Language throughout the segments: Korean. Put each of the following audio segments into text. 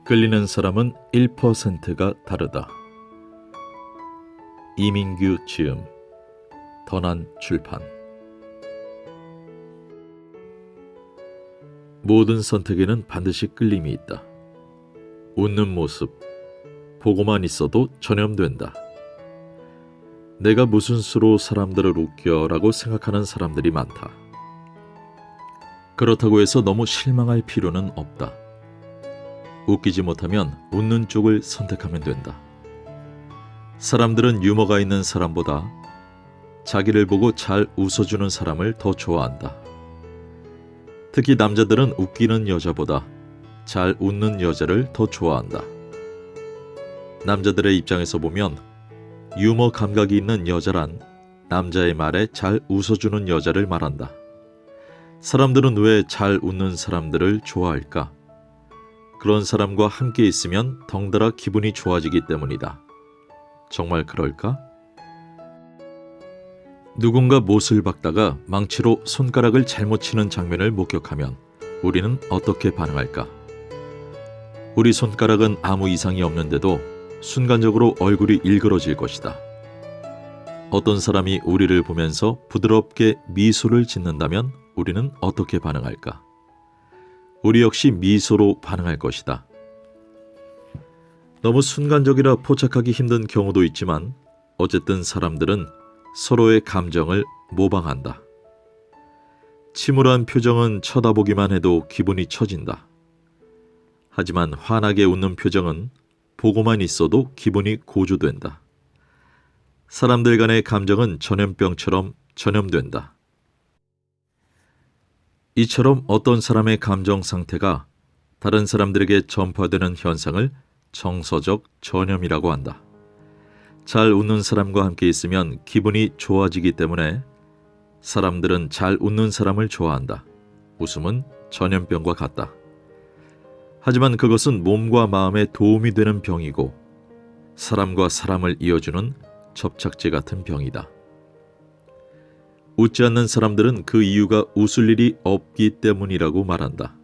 끌리는 사람은 1%가 다르다. 이민규 지음, 던한 출판. 모든 선택에는 반드시 끌림이 있다. 웃는 모습, 보고만 있어도 전염된다. 내가 무슨 수로 사람들을 웃겨라고 생각하는 사람들이 많다. 그렇다고 해서 너무 실망할 필요는 없다. 웃기지 못하면 웃는 쪽을 선택하면 된다. 사람들은 유머가 있는 사람보다 자기를 보고 잘 웃어주는 사람을 더 좋아한다. 특히 남자들은 웃기는 여자보다 잘 웃는 여자를 더 좋아한다. 남자들의 입장에서 보면 유머 감각이 있는 여자란 남자의 말에 잘 웃어주는 여자를 말한다. 사람들은 왜 잘 웃는 사람들을 좋아할까? 그런 사람과 함께 있으면 덩달아 기분이 좋아지기 때문이다. 정말 그럴까? 누군가 못을 박다가 망치로 손가락을 잘못 치는 장면을 목격하면 우리는 어떻게 반응할까? 우리 손가락은 아무 이상이 없는데도 순간적으로 얼굴이 일그러질 것이다. 어떤 사람이 우리를 보면서 부드럽게 미소를 짓는다면 우리는 어떻게 반응할까? 우리 역시 미소로 반응할 것이다. 너무 순간적이라 포착하기 힘든 경우도 있지만 어쨌든 사람들은 서로의 감정을 모방한다. 침울한 표정은 쳐다보기만 해도 기분이 처진다. 하지만 환하게 웃는 표정은 보고만 있어도 기분이 고조된다. 사람들 간의 감정은 전염병처럼 전염된다. 이처럼 어떤 사람의 감정 상태가 다른 사람들에게 전파되는 현상을 정서적 전염이라고 한다. 잘 웃는 사람과 함께 있으면 기분이 좋아지기 때문에 사람들은 잘 웃는 사람을 좋아한다. 웃음은 전염병과 같다. 하지만 그것은 몸과 마음에 도움이 되는 병이고 사람과 사람을 이어주는 접착제 같은 병이다. 웃지 않는 사람들은 그 이유가 웃을 일이 없기 때문이라고 말한다.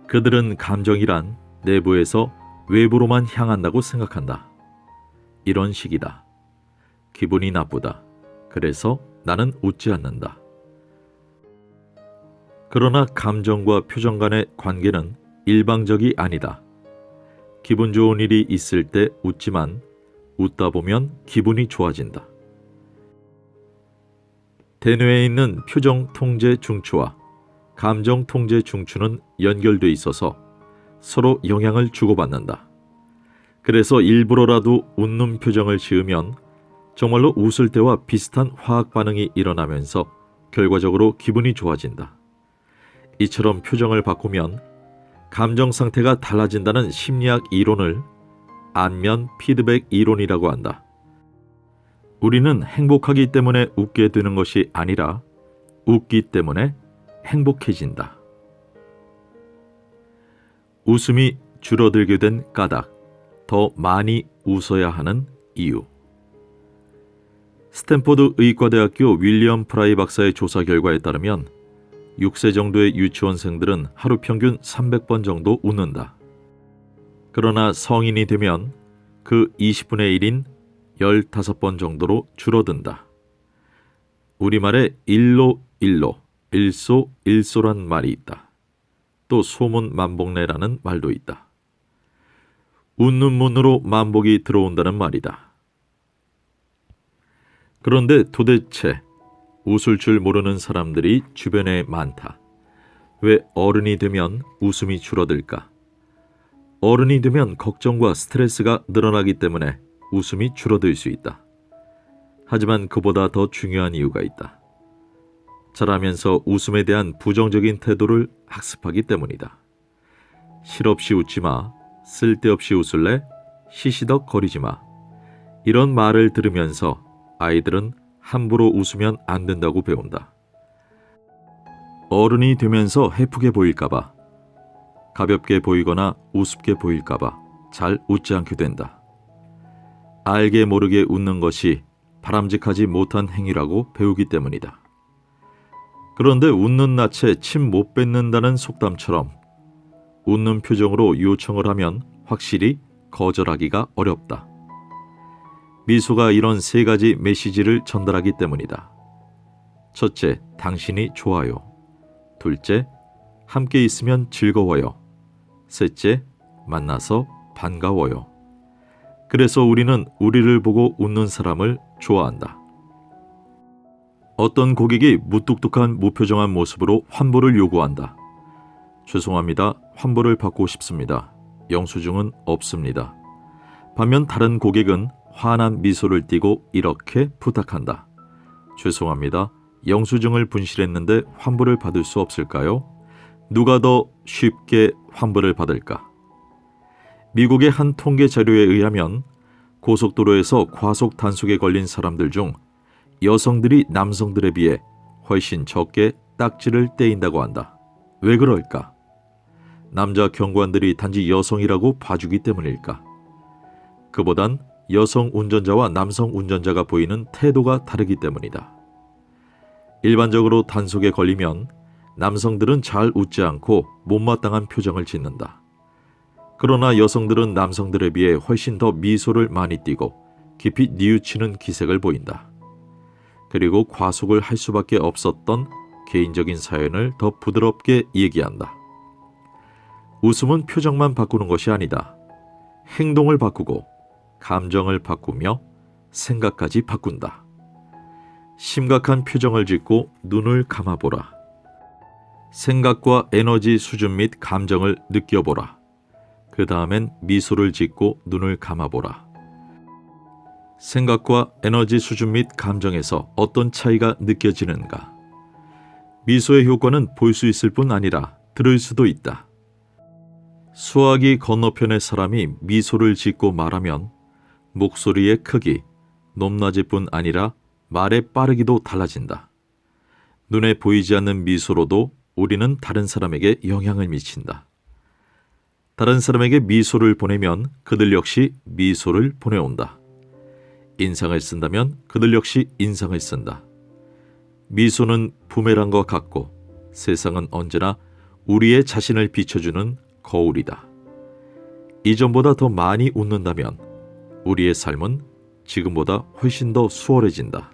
그들은 감정이란 내부에서 외부로만 향한다고 생각한다. 이런 식이다. 기분이 나쁘다. 그래서 나는 웃지 않는다. 그러나 감정과 표정 간의 관계는 일방적이 아니다. 기분 좋은 일이 있을 때 웃지만 웃다 보면 기분이 좋아진다. 대뇌에 있는 표정 통제 중추와 감정 통제 중추는 연결돼 있어서 서로 영향을 주고받는다. 그래서 일부러라도 웃는 표정을 지으면 정말로 웃을 때와 비슷한 화학 반응이 일어나면서 결과적으로 기분이 좋아진다. 이처럼 표정을 바꾸면 감정 상태가 달라진다는 심리학 이론을 안면 피드백 이론이라고 한다. 우리는 행복하기 때문에 웃게 되는 것이 아니라 웃기 때문에 행복해진다. 웃음이 줄어들게 된 까닭, 더 많이 웃어야 하는 이유. 스탠포드 의과대학교 윌리엄 프라이 박사의 조사 결과에 따르면 6세 정도의 유치원생들은 하루 평균 300번 정도 웃는다. 그러나 성인이 되면 그 20분의 1인 15번 정도로 줄어든다. 우리말에 일로 일로, 일소 일소란 말이 있다. 또 소문 만복내라는 말도 있다. 웃는 문으로 만복이 들어온다는 말이다. 그런데 도대체 웃을 줄 모르는 사람들이 주변에 많다. 왜 어른이 되면 웃음이 줄어들까? 어른이 되면 걱정과 스트레스가 늘어나기 때문에 웃음이 줄어들 수 있다. 하지만 그보다 더 중요한 이유가 있다. 자라면서 웃음에 대한 부정적인 태도를 학습하기 때문이다. 실없이 웃지 마, 쓸데없이 웃을래, 시시덕거리지 마. 이런 말을 들으면서 아이들은 함부로 웃으면 안 된다고 배운다. 어른이 되면서 해프게 보일까봐, 가볍게 보이거나 우습게 보일까봐 잘 웃지 않게 된다. 알게 모르게 웃는 것이 바람직하지 못한 행위라고 배우기 때문이다. 그런데 웃는 낯에 침 못 뱉는다는 속담처럼 웃는 표정으로 요청을 하면 확실히 거절하기가 어렵다. 미소가 이런 세 가지 메시지를 전달하기 때문이다. 첫째, 당신이 좋아요. 둘째, 함께 있으면 즐거워요. 셋째, 만나서 반가워요. 그래서 우리는 우리를 보고 웃는 사람을 좋아한다. 어떤 고객이 무뚝뚝한 무표정한 모습으로 환불을 요구한다. 죄송합니다. 환불을 받고 싶습니다. 영수증은 없습니다. 반면 다른 고객은 환한 미소를 띠고 이렇게 부탁한다. 죄송합니다. 영수증을 분실했는데 환불을 받을 수 없을까요? 누가 더 쉽게 환불을 받을까? 미국의 한 통계 자료에 의하면 고속도로에서 과속 단속에 걸린 사람들 중 여성들이 남성들에 비해 훨씬 적게 딱지를 떼인다고 한다. 왜 그럴까? 남자 경관들이 단지 여성이라고 봐주기 때문일까? 그보단 여성 운전자와 남성 운전자가 보이는 태도가 다르기 때문이다. 일반적으로 단속에 걸리면 남성들은 잘 웃지 않고 못마땅한 표정을 짓는다. 그러나 여성들은 남성들에 비해 훨씬 더 미소를 많이 띠고 깊이 뉘우치는 기색을 보인다. 그리고 과속을 할 수밖에 없었던 개인적인 사연을 더 부드럽게 얘기한다. 웃음은 표정만 바꾸는 것이 아니다. 행동을 바꾸고 감정을 바꾸며 생각까지 바꾼다. 심각한 표정을 짓고 눈을 감아보라. 생각과 에너지 수준 및 감정을 느껴보라. 그 다음엔 미소를 짓고 눈을 감아보라. 생각과 에너지 수준 및 감정에서 어떤 차이가 느껴지는가? 미소의 효과는 볼 수 있을 뿐 아니라 들을 수도 있다. 수화기 건너편의 사람이 미소를 짓고 말하면 목소리의 크기, 높낮일 뿐 아니라 말의 빠르기도 달라진다. 눈에 보이지 않는 미소로도 우리는 다른 사람에게 영향을 미친다. 다른 사람에게 미소를 보내면 그들 역시 미소를 보내온다. 인상을 쓴다면 그들 역시 인상을 쓴다. 미소는 부메랑과 같고 세상은 언제나 우리의 자신을 비춰주는 거울이다. 이전보다 더 많이 웃는다면 우리의 삶은 지금보다 훨씬 더 수월해진다.